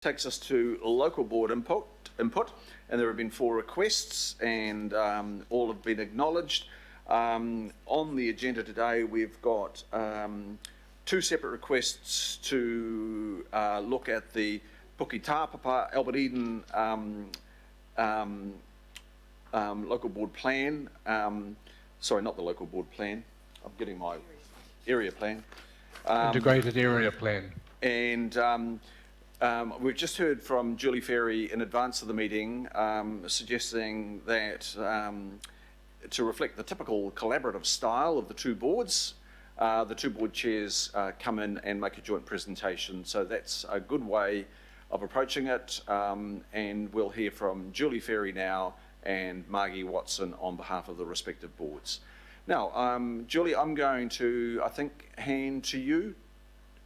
takes us to local board input, and there have been 4 requests, and all have been acknowledged. On the agenda today, we've got 2 separate requests to look at the Puki Tāpapa Albert Eden local board plan. Sorry, not the local board plan. I'm getting my area plan. Integrated area plan. And we've just heard from Julie Ferry in advance of the meeting, suggesting that to reflect the typical collaborative style of the 2 boards, the 2 board chairs come in and make a joint presentation. So that's a good way of approaching it, and we'll hear from Julie Ferry now and Margie Watson on behalf of the respective boards. Now, Julie, I'm going to, I think, hand to you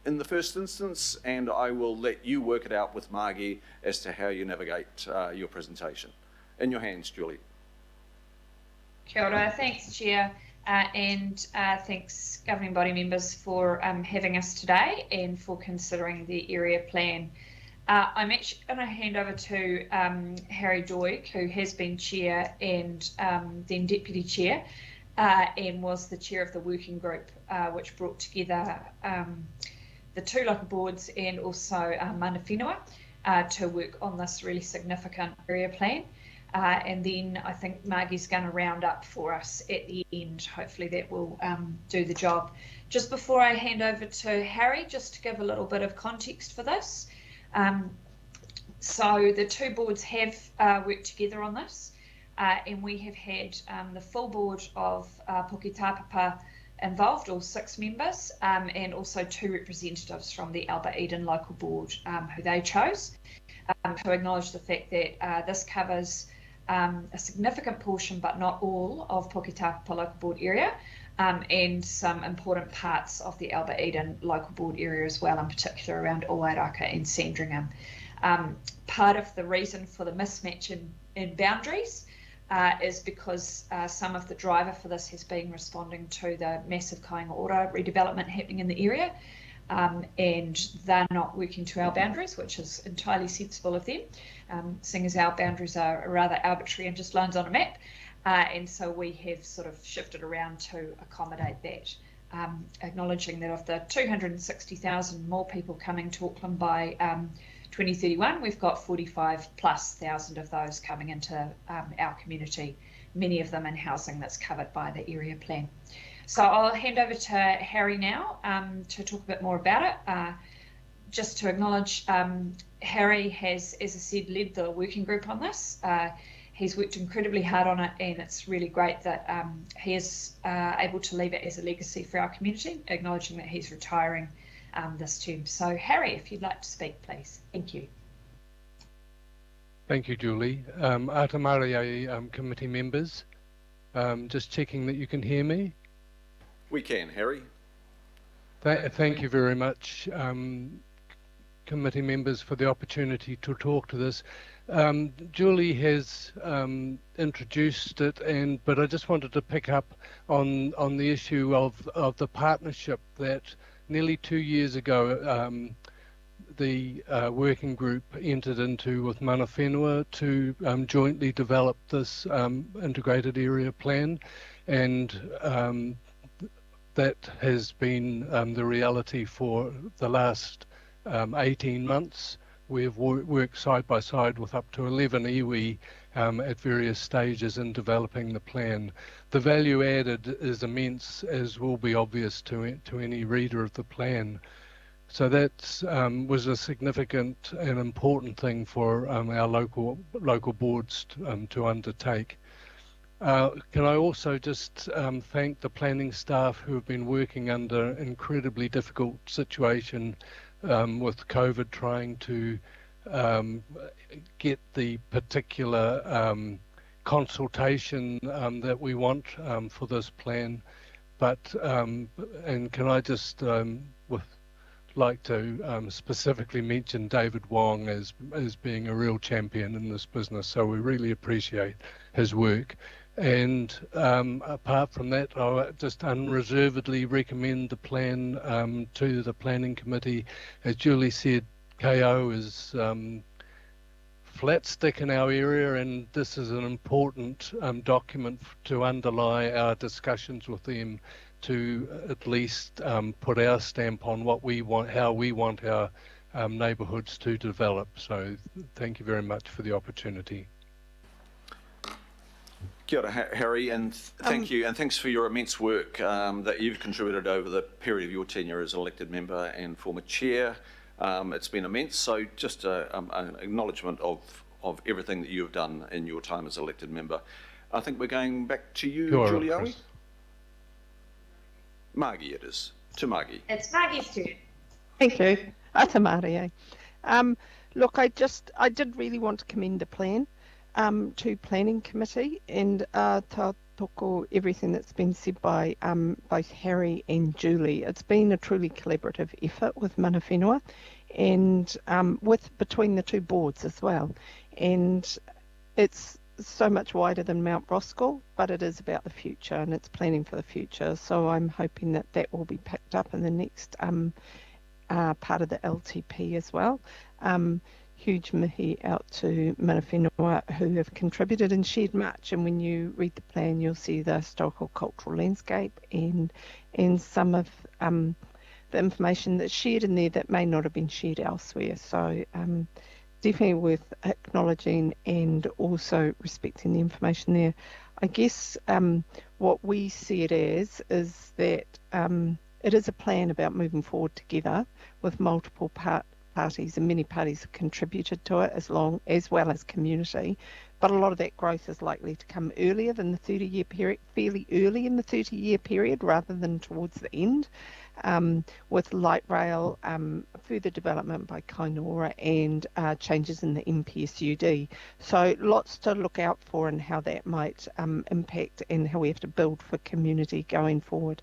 in the first instance, and I will let you work it out with Margie as to how you navigate your presentation. In your hands, Julie. Kia ora, thanks Chair, and thanks governing body members for having us today and for considering the area plan. I'm actually going to hand over to Harry Doig, who has been Chair and then Deputy Chair, and was the Chair of the working group which brought together the 2 local boards and also mana whenua to work on this really significant area plan. And then I think Margie's going to round up for us at the end. Hopefully that will do the job. Just before I hand over to Harry, just to give a little bit of context for this. So the 2 boards have worked together on this, and we have had the full board of Puki Tāpapa involved, all 6 members, and also 2 representatives from the Albert Eden local board who they chose to acknowledge the fact that this covers a significant portion, but not all, of Puki Tāpapa local board area, and some important parts of the Albert Eden local board area as well, in particular around Wairaka and Sandringham. Part of the reason for the mismatch in boundaries is because some of the driver for this has been responding to the massive Kāinga Ora redevelopment happening in the area, and they're not working to our boundaries, which is entirely sensible of them, seeing as our boundaries are rather arbitrary and just lines on a map, and so we have sort of shifted around to accommodate that, acknowledging that of the 260,000 more people coming to Auckland by 2031, we've got 45,000+ of those coming into our community, many of them in housing that's covered by the area plan. So I'll hand over to Harry now to talk a bit more about it. Just to acknowledge, Harry has, as I said, led the working group on this. He's worked incredibly hard on it, and it's really great that he is able to leave it as a legacy for our community, acknowledging that he's retiring this term. So Harry, if you'd like to speak, please. Thank you. Thank you, Julie. Ata Mahere, committee members, just checking that you can hear me. We can, Harry. Thank you very much, committee members, for the opportunity to talk to this. Julie has introduced it, but I just wanted to pick up on the issue of the partnership that nearly 2 years ago the working group entered into with mana whenua to jointly develop this integrated area plan, and that has been the reality for the last 18 months. We've worked side by side with up to 11 iwi at various stages in developing the plan. The value added is immense, as will be obvious to any reader of the plan. So that was a significant and important thing for our local boards to undertake. Can I also just thank the planning staff who have been working under an incredibly difficult situation with COVID, trying to get the particular consultation that we want for this plan. But and can I just like to specifically mention David Wong as being a real champion in this business, so we really appreciate his work. And apart from that, I just unreservedly recommend the plan to the planning committee. As Julie said, KO is flat stick in our area, and this is an important document to underlie our discussions with them, to at least put our stamp on what we want, how we want our neighbourhoods to develop. So thank you very much for the opportunity. Kia ora, Harry, and thank you, and thanks for your immense work that you've contributed over the period of your tenure as elected member and former chair. It's been immense, so just an acknowledgement of everything that you've done in your time as elected member. I think we're going back to you, Kia ora, Julie, are we? Chris. Margie it is, to Margie. It's Maggie's turn. Thank you. Ata Mahere. Look, I did really want to commend the plan to Planning Committee, and tā toko everything that's been said by both Harry and Julie. It's been a truly collaborative effort with mana whenua, and between the two boards as well. And it's so much wider than Mount Roskill, but it is about the future, and it's planning for the future. So I'm hoping that that will be picked up in the next part of the LTP as well. Huge mihi out to mana whenua who have contributed and shared much, and when you read the plan you'll see the historical cultural landscape and some of the information that's shared in there that may not have been shared elsewhere. So definitely worth acknowledging and also respecting the information there. I guess what we see it as is that it is a plan about moving forward together with multiple parties, and many parties have contributed to it as well as community. But a lot of that growth is likely to come earlier than the 30-year period, fairly early in the 30-year period rather than towards the end, with light rail, further development by Kainoura, and changes in the MPSUD. So lots to look out for and how that might impact and how we have to build for community going forward.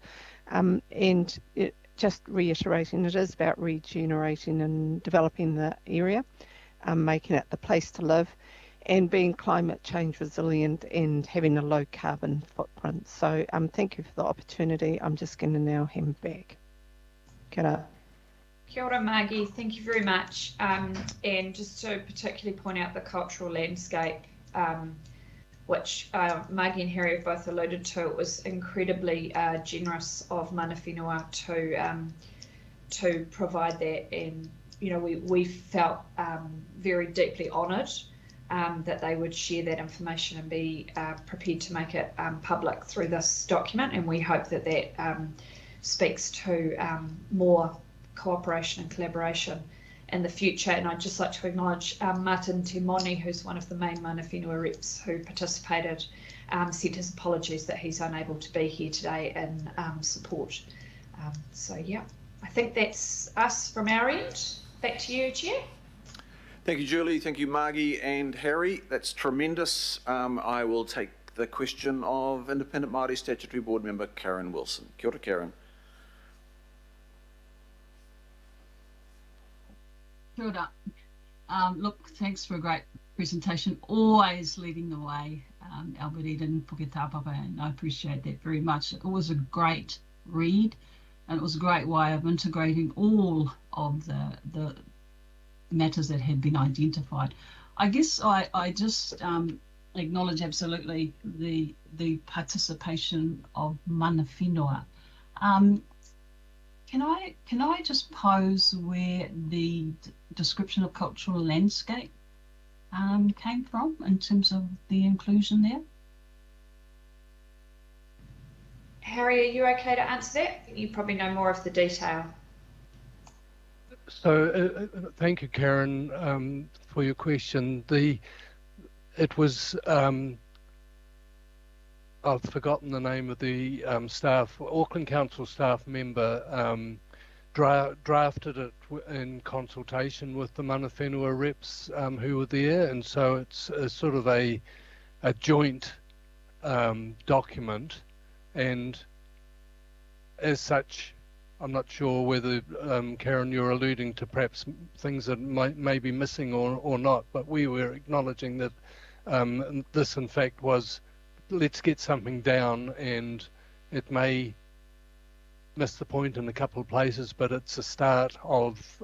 Just reiterating, it is about regenerating and developing the area, making it the place to live, and being climate change resilient and having a low carbon footprint. So thank you for the opportunity. I'm just going to now hand back. Kia ora. Kia ora, Margie. Thank you very much. And just to particularly point out the cultural landscape, which Margie and Harry have both alluded to, it was incredibly generous of mana whenua to provide that, and we felt very deeply honoured that they would share that information and be prepared to make it public through this document, and we hope that that speaks to more cooperation and collaboration in the future. And I'd just like to acknowledge Martin Timoni, who's one of the main mana whenua reps who participated, sent his apologies that he's unable to be here today in support. So yeah, I think that's us from our end. Back to you, Chair. Thank you, Julie. Thank you, Margie and Harry. That's tremendous. I will take the question of Independent Māori Statutory Board Member Karen Wilson. Kia ora, Karen. Kia ora. Look, thanks for a great presentation, always leading the way, Albert Eden, Puke Tāpapa, and I appreciate that very much. It was a great read, and it was a great way of integrating all of the matters that had been identified. I guess I just acknowledge absolutely the participation of mana whenua. Can I just pose where the description of cultural landscape came from in terms of the inclusion there? Harry, are you okay to answer that? You probably know more of the detail. So thank you, Karen, for your question. It was I've forgotten the name of the Auckland Council staff member drafted it in consultation with the mana whenua reps who were there, and so it's sort of a joint document, and as such, I'm not sure whether, Karen, you're alluding to perhaps things that may be missing or not, but we were acknowledging that this in fact was, let's get something down, and it may miss the point in a couple of places, but it's a start of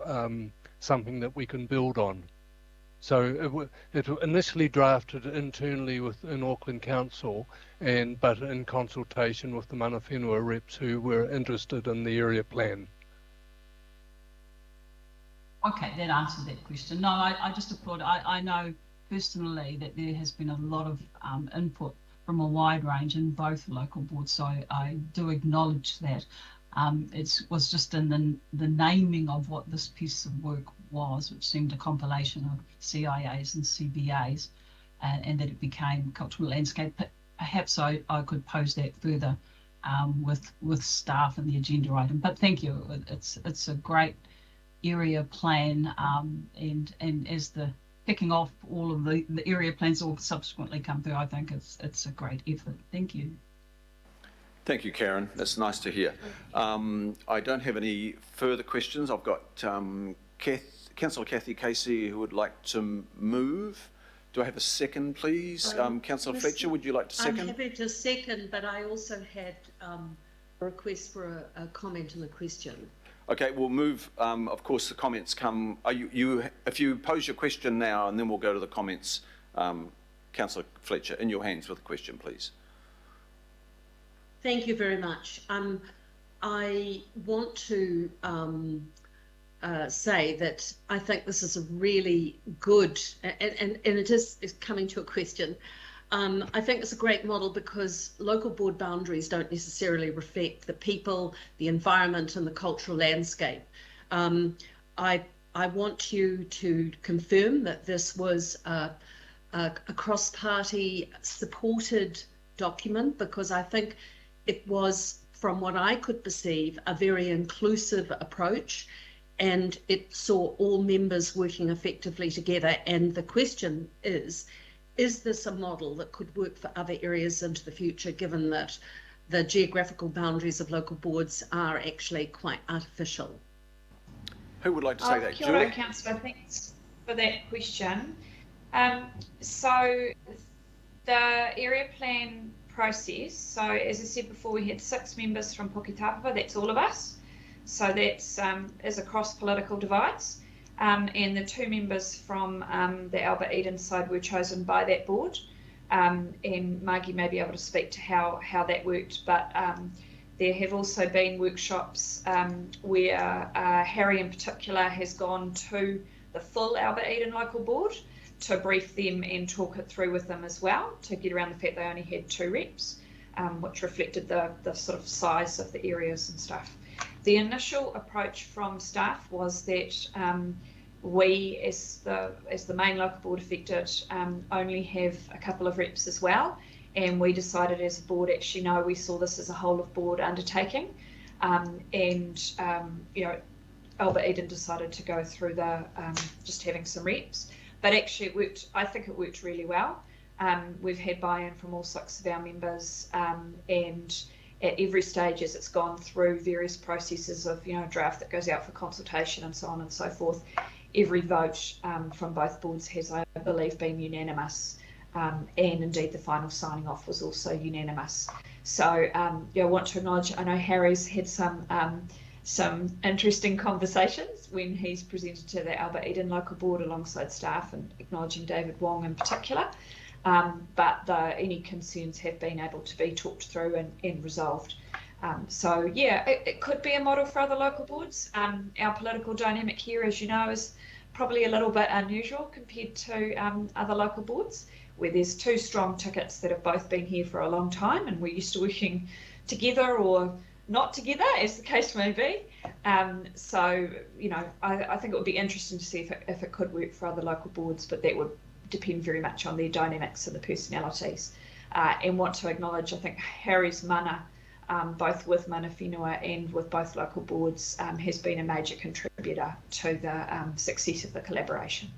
something that we can build on. So it initially drafted internally in Auckland Council, but in consultation with the mana whenua reps who were interested in the area plan. Okay, that answered that question. No, I just applaud. I know personally that there has been a lot of input from a wide range in both local boards, so I do acknowledge that. It was just in the naming of what this piece of work was, which seemed a compilation of CIAs and CBAs, and that it became cultural landscape. But perhaps I could pose that further with staff and the agenda item. But thank you. It's a great area plan, and as the kicking off all of the area plans all subsequently come through, I think it's a great effort. Thank you. Thank you, Karen. That's nice to hear. I don't have any further questions. I've got Councillor Kathy Casey who would like to move. Do I have a second, please? Councillor Fletcher, would you like to second? I'm happy to second, but I also had a request for a comment and a question. Okay, we'll move. Of course, the comments come. If you pose your question now, and then we'll go to the comments. Councillor Fletcher, in your hands with a question, please. Thank you very much. I want to say that I think this is a really good, and it is coming to a question. I think it's a great model because local board boundaries don't necessarily reflect the people, the environment, and the cultural landscape. I want you to confirm that this was a cross-party supported document, because I think it was, from what I could perceive, a very inclusive approach, and it saw all members working effectively together. And the question is this a model that could work for other areas into the future, given that the geographical boundaries of local boards are actually quite artificial? Who would like to say that? Kia ora, Julie? Councillor, thanks for that question. So the area plan process, so as I said before, we had 6 members from Puketapapa, that's all of us. So that's is across political divides. And the 2 members from the Albert Eden side were chosen by that board. And Margie may be able to speak to how that worked, but there have also been workshops where Harry in particular has gone to the full Albert Eden local board to brief them and talk it through with them as well, to get around the fact they only had 2 reps, which reflected the sort of size of the areas and stuff. The initial approach from staff was that we, as the main local board affected, only have a couple of reps as well, and we decided as a board, actually no, we saw this as a whole of board undertaking, and you know, Albert Eden decided to go through the just having some reps, but actually it worked. I think it worked really well. We've had buy-in from all 6 of our members, and at every stage as it's gone through various processes of, you know, draft that goes out for consultation and so on and so forth, every vote from both boards has, I believe, been unanimous, and indeed the final signing off was also unanimous. So yeah, I want to acknowledge, I know Harry's had some interesting conversations when he's presented to the Albert Eden local board alongside staff, and acknowledging David Wong in particular. But any concerns have been able to be talked through and resolved. So yeah, it could be a model for other local boards. Our political dynamic here, as you know, is probably a little bit unusual compared to other local boards, where there's 2 strong tickets that have both been here for a long time, and we're used to working together or not together, as the case may be. So, you know, I think it would be interesting to see if it could work for other local boards, but that would depend very much on their dynamics and the personalities. And want to acknowledge, I think, Harry's mana, both with mana whenua and with both local boards, has been a major contributor to the success of the collaboration.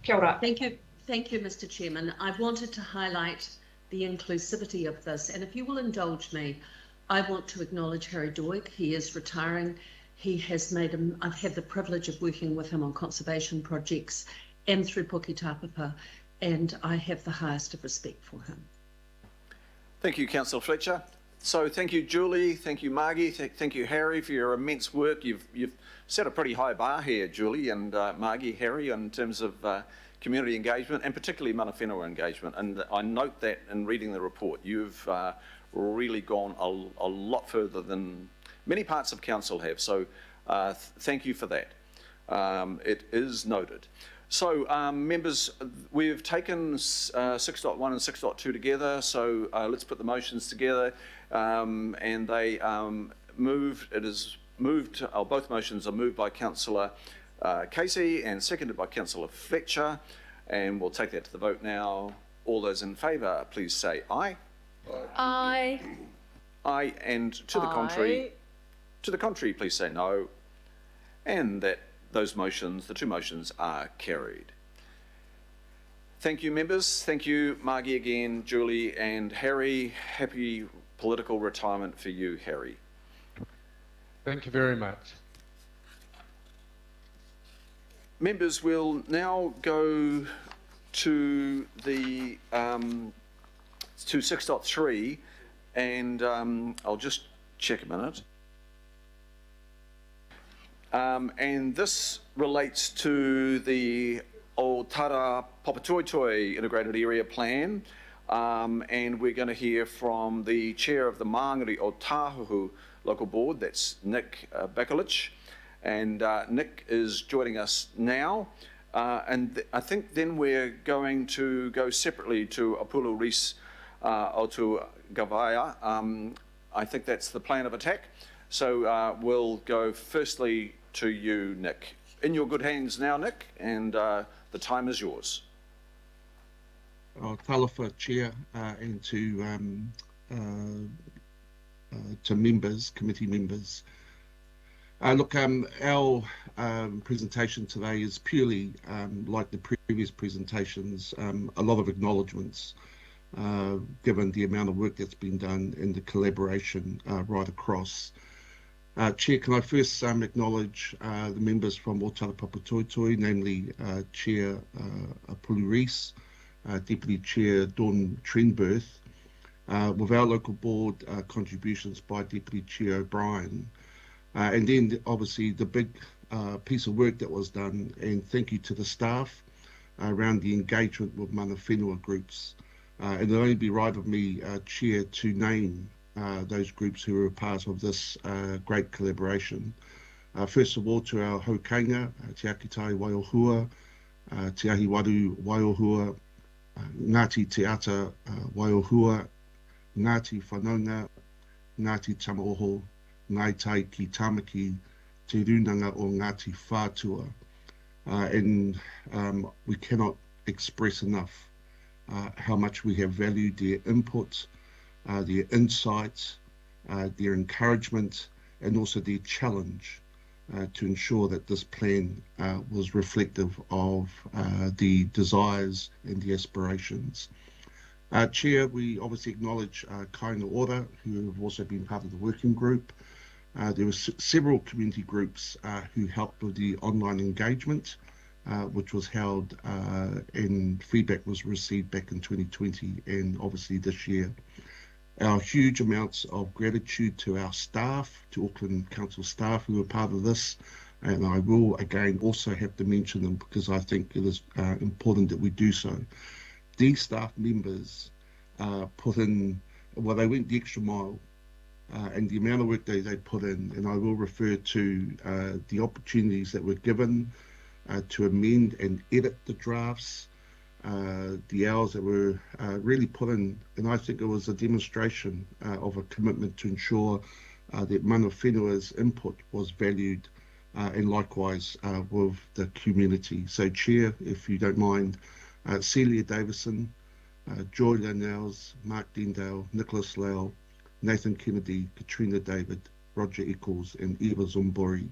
Kia ora. Thank you, Mr. Chairman. I wanted to highlight the inclusivity of this, and if you will indulge me, I want to acknowledge Harry Doig. He is retiring. He has I've had the privilege of working with him on conservation projects and through Puketapapa, and I have the highest of respect for him. Thank you, Councillor Fletcher. So thank you, Julie. Thank you, Margie. Thank you, Harry, for your immense work. You've set a pretty high bar here, Julie and Margie, Harry, in terms of community engagement and particularly mana whenua engagement. And I note that in reading the report, you've really gone a lot further than many parts of council have. So thank you for that. It is noted. So members, we've taken 6.1 and 6.2 together, so let's put the motions together. And they both motions are moved by Councillor Casey and seconded by Councillor Fletcher, and we'll take that to the vote now. All those in favour, please say aye. Aye. Aye, and to the contrary, please say no. And that those motions, the two motions, are carried. Thank you, members. Thank you, Margie again, Julie and Harry. Happy political retirement for you, Harry. Thank you very much. Members, we'll now go to the to 6.3, and I'll just check a minute. And this relates to the Otara Papatoetoe Integrated Area Plan, and we're going to hear from the chair of the Māngere o Tāhuhu Local Board, that's Nick Bakalich, and Nick is joining us now, and I think then we're going to go separately to Apulu Rees o to Gavaya. I think that's the plan of attack. So we'll go firstly to you, Nick. In your good hands now, Nick, and the time is yours. Talofa, Chair, and to members, committee members. Look, our presentation today is purely like the previous presentations, a lot of acknowledgements, given the amount of work that's been done and the collaboration right across. Chair, can I first acknowledge the members from Otara Papatoetoe, namely Chair Apulu Rees, Deputy Chair Dawn Trenberth, with our local board contributions by Deputy Chair O'Brien, and then obviously the big piece of work that was done, and thank you to the staff around the engagement with mana whenua groups. And it'll only be right of me, Chair, to name those groups who were a part of this great collaboration. First of all, to our haukainga, Te Akitai Waiohua, Te Ahiwaru Waiohua, Ngāti Te Ata Waiohua, Ngāti Whanaunga, Ngāti Tamaoho, Ngai Tai ki Tamaki, Te Runanga o Ngāti Whātua. And we cannot express enough how much we have valued their input, their insights, their encouragement, and also their challenge to ensure that this plan was reflective of the desires and the aspirations. Chair, we obviously acknowledge Kainga Ora, who have also been part of the working group. There were several community groups who helped with the online engagement, which was held and feedback was received back in 2020 and obviously this year. Our huge amounts of gratitude to our staff, to Auckland Council staff who were part of this, and I will again also have to mention them because I think it is important that we do so. These staff members put in, well, they went the extra mile, and the amount of work they put in, and I will refer to the opportunities that were given to amend and edit the drafts, the hours that were really put in, and I think it was a demonstration of a commitment to ensure that mana whenua's input was valued, and likewise with the community. So Chair, if you don't mind, Celia Davison, Joy Lanels, Mark Dendale, Nicholas Lau, Nathan Kennedy, Katrina David, Roger Eccles, and Eva Zombori.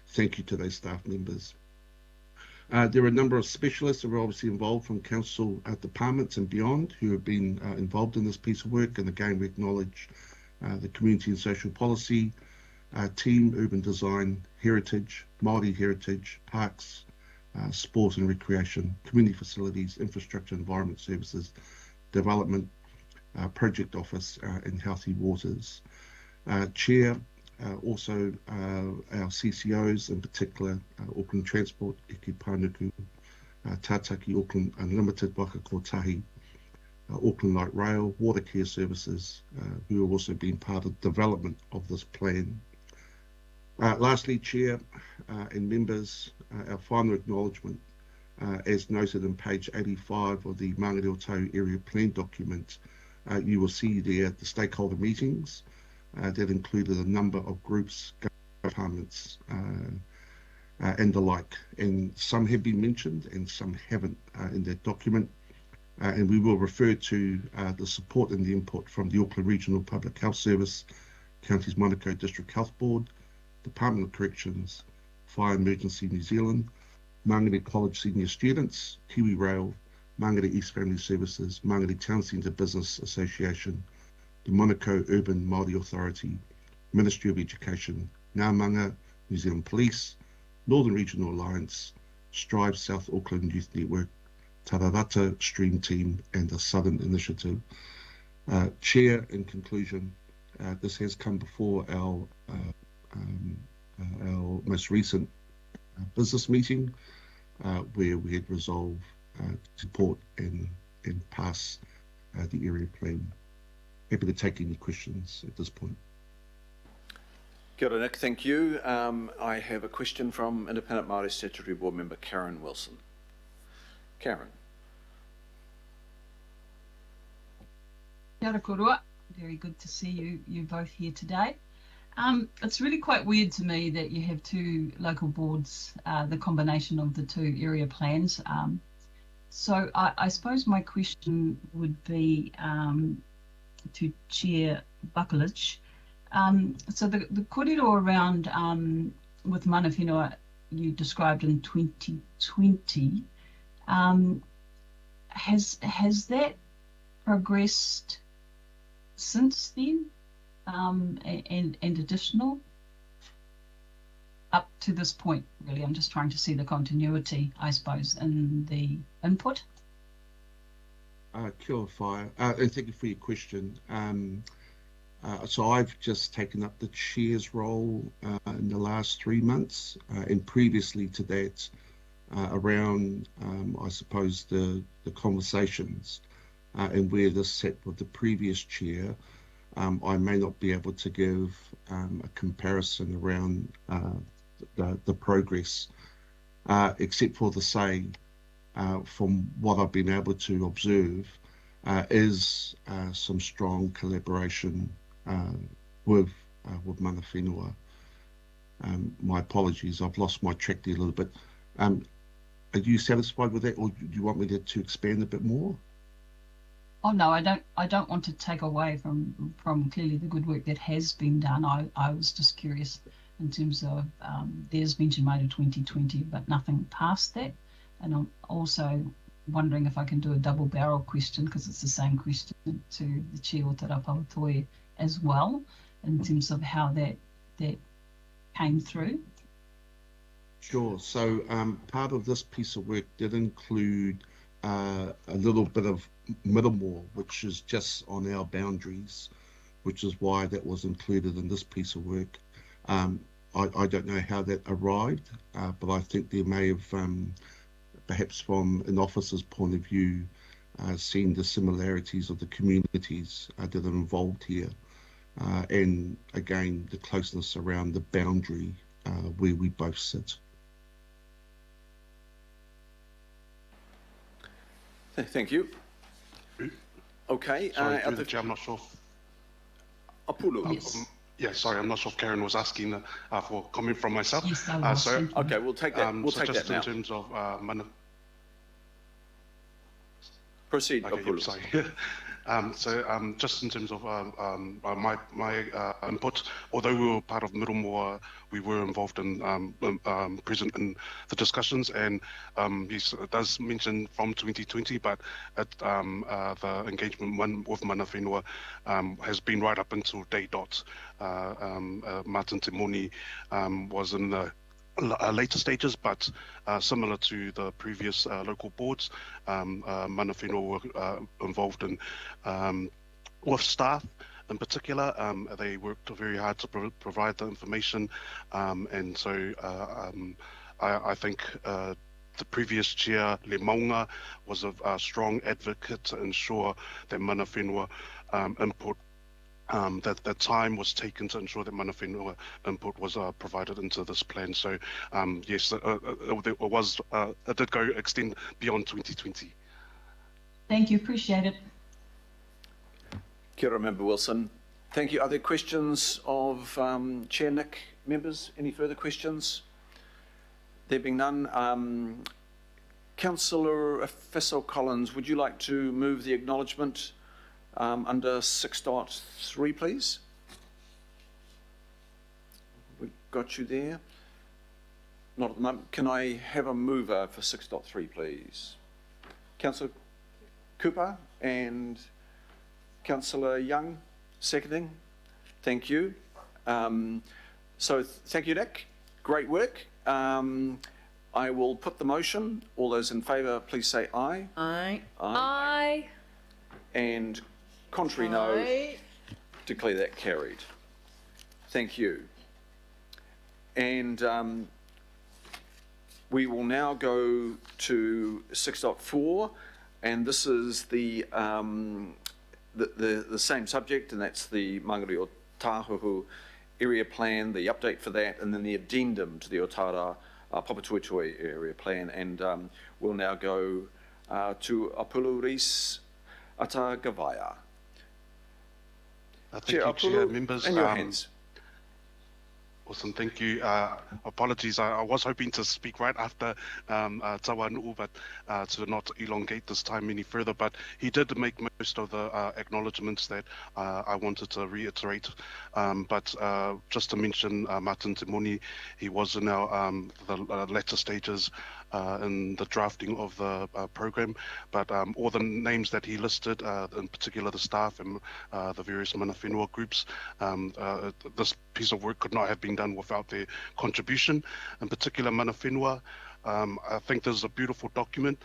Thank you to those staff members. There are a number of specialists who are obviously involved from council departments and beyond who have been involved in this piece of work, and again we acknowledge the community and social policy team, urban design, heritage, Māori heritage, parks, sport and recreation, community facilities, infrastructure, environment services, development, Project Office in Healthy Waters. Chair, also our CCOs, in particular Auckland Transport, Eke Panuku, Tātaki Auckland Unlimited, Waka Kotahi, Auckland Light Rail, Water Care Services, who have also been part of the development of this plan. Lastly, Chair and members, our final acknowledgement, as noted in page 85 of the Māngere Area Plan document, you will see there the stakeholder meetings that included a number of groups, departments, and the like. And some have been mentioned and some haven't in that document. And we will refer to the support and the input from the Auckland Regional Public Health Service, Counties Manukau District Health Board, Department of Corrections, Fire Emergency New Zealand, Māngere College Senior Students, Kiwi Rail, Māngere East Family Services, Māngere Town Centre Business Association, the Manukau Urban Māori Authority, Ministry of Education, Ngā Manga, New Zealand Police, Northern Regional Alliance, Strive South Auckland Youth Network, Tararata Stream Team, and the Southern Initiative. Chair, in conclusion, this has come before our most recent business meeting, where we had resolved to support and pass the area plan. Happy to take any questions at this point. Kia ora, Nick, thank you. I have a question from Independent Māori Statutory Board Member Karen Wilson. Karen. Kia ora korua. Very good to see you both here today. It's really quite weird to me that you have two local boards, the combination of the two area plans. So I suppose my question would be to Chair Buckledge. So the kōrero around with mana whenua you described in 2020, has that progressed since then, and additional up to this point? Really, I'm just trying to see the continuity, I suppose, in the input. Kia ora whaia, and thank you for your question. So I've just taken up the chair's role in the last 3 months, and previously to that, around I suppose the conversations and where this sat with the previous chair. I may not be able to give a comparison around the progress, except for to say, from what I've been able to observe, is some strong collaboration with mana whenua. My apologies, I've lost my track there a little bit. Are you satisfied with that, or do you want me to expand a bit more? Oh no, I don't want to take away from clearly the good work that has been done. I was just curious in terms of there's mention made of 2020, but nothing past that. And I'm also wondering if I can do a double barrel question, because it's the same question to the Chair o Te Rapawatoe as well, in terms of how that came through. Sure. So part of this piece of work did include a little bit of Middlemore, which is just on our boundaries, which is why that was included in this piece of work. I don't know how that arrived, but I think there may have, perhaps from an officer's point of view, seen the similarities of the communities that are involved here, and again, the closeness around the boundary where we both sit. Thank you. Okay. Sorry, through the chair, I'm not sure. Apulu. Yes. Yeah, sorry, I'm not sure if Karen was asking for comment from myself. Yes, I was. So, Okay, we'll take that. We'll so take just that now. in terms of Proceed, okay, Apulu. sorry. Just in terms of my input, although we were part of Middlemore, we were involved in present in the discussions, and yes, it does mention from 2020, but the engagement with mana whenua has been right up until day dot. Martin Te Moni was in the later stages, but similar to the previous local boards, mana whenua were involved in with staff in particular. They worked very hard to provide the information, and so I think the previous chair, Le Maunga, was a strong advocate to ensure that mana whenua input, that time was taken to ensure that mana whenua input was provided into this plan. So yes, it did go extend beyond 2020. Thank you, appreciate it. Kia ora, Member Wilson. Thank you. Are there questions of Chair Nick, members? Any further questions? There being none, Councillor Fissel-Collins, would you like to move the acknowledgement under 6.3, please? We've got you there. Not at the moment. Can I have a mover for 6.3, please? Councillor Cooper and Councillor Young, seconding. Thank you. So thank you, Nick. Great work. I will put the motion. All those in favour, please say aye. Aye. Aye. And contrary no, declare that carried. Thank you. And we will now go to 6.4, and this is the same subject, and that's the Mangere o Tāhuhu area plan, the update for that, and then the addendum to the Otara Papatuitui area plan. And we'll now go to Apulu Rees Atagavaya. Thank you, Chair, members. In your hands. Awesome, thank you. Apologies, I was hoping to speak right after Tawa Nu'u, but to not elongate this time any further, but he did make most of the acknowledgements that I wanted to reiterate. But just to mention Martin Timoni, he was in the latter stages in the drafting of the program, but all the names that he listed, in particular the staff and the various mana whenua groups, this piece of work could not have been done without their contribution. In particular, mana whenua, I think this is a beautiful document.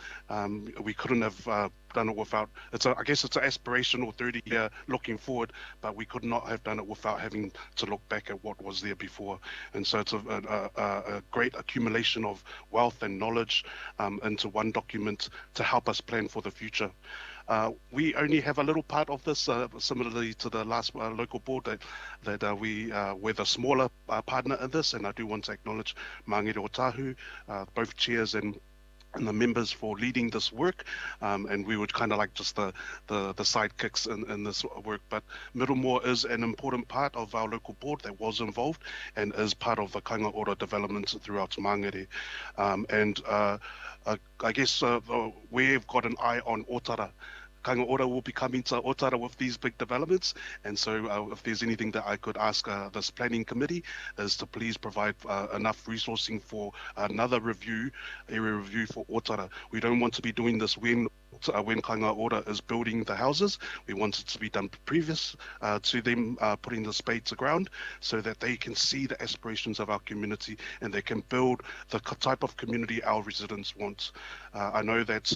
We couldn't have done it without, I guess it's an aspirational 30-year looking forward, but we could not have done it without having to look back at what was there before. And so it's a great accumulation of wealth and knowledge into one document to help us plan for the future. We only have a little part of this, similarly to the last local board, that we're the smaller partner in this, and I do want to acknowledge Mangere o Tāhu, both chairs and the members for leading this work, and we would kind of like just the sidekicks in this work. But Middlemore is an important part of our local board that was involved and is part of the kainga ora developments throughout Mangere. I guess we've got an eye on Otara. Kainga ora will be coming to Otara with these big developments, and so if there's anything that I could ask this planning committee is to please provide enough resourcing for another area review for Otara. We don't want to be doing this when Kainga ora is building the houses. We want it to be done previous to them putting the spade to ground, so that they can see the aspirations of our community and they can build the type of community our residents want. I know that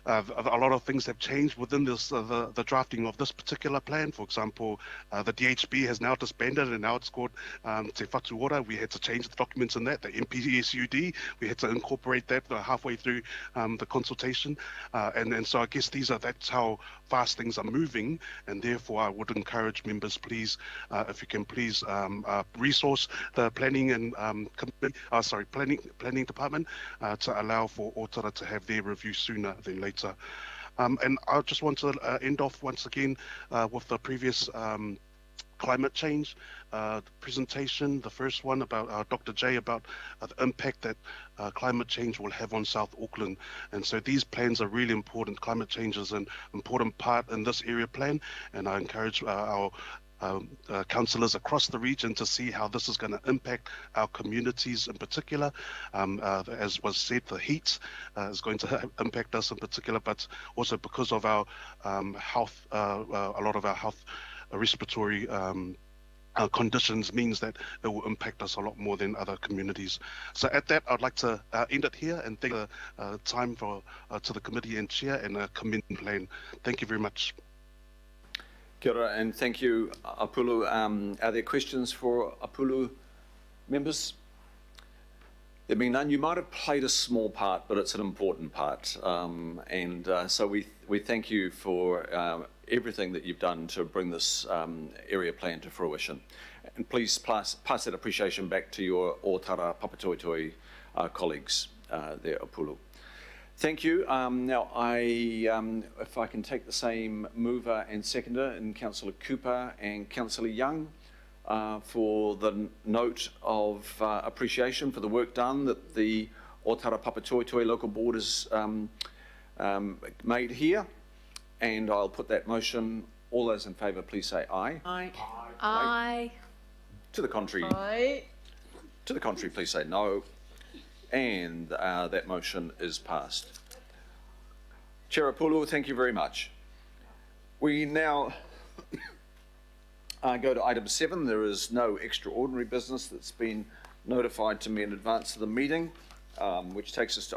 a lot of things have changed within this, the drafting of this particular plan. For example, the DHB has now disbanded, and now it's called Te Whatu Ora. We had to change the documents in that. The MPSUD, we had to incorporate that halfway through the consultation. And so I guess that's how fast things are moving, and therefore I would encourage members, please, if you can please resource the planning and planning department to allow for Otara to have their review sooner than later. And I just want to end off once again with the previous climate change presentation, the first one about Dr. J, about the impact that climate change will have on South Auckland. And so these plans are really important. Climate change is an important part in this area plan, and I encourage our councillors across the region to see how this is going to impact our communities in particular. As was said, the heat is going to impact us in particular, but also because of our health, a lot of our health respiratory conditions means that it will impact us a lot more than other communities. So at that, I'd like to end it here and thank the time to the committee and chair and commend plan. Thank you very much. Kia ora, and thank you, Apulu. Are there questions for Apulu members? There being none, you might have played a small part, but it's an important part. So we thank you for everything that you've done to bring this area plan to fruition. And please pass that appreciation back to your Ōtara Papatoetoe colleagues there, Apulu. Thank you. Now, if I can take the same mover and seconder in Councillor Cooper and Councillor Young for the note of appreciation for the work done that the Ōtara Papatoetoe local board has made here. And I'll put that motion. All those in favour, please say aye. Aye. Aye. To the contrary. Aye. To the contrary, please say no. And that motion is passed. Chair Apulu, thank you very much. We now go to item 7. There is no extraordinary business that's been notified to me in advance of the meeting, which takes us to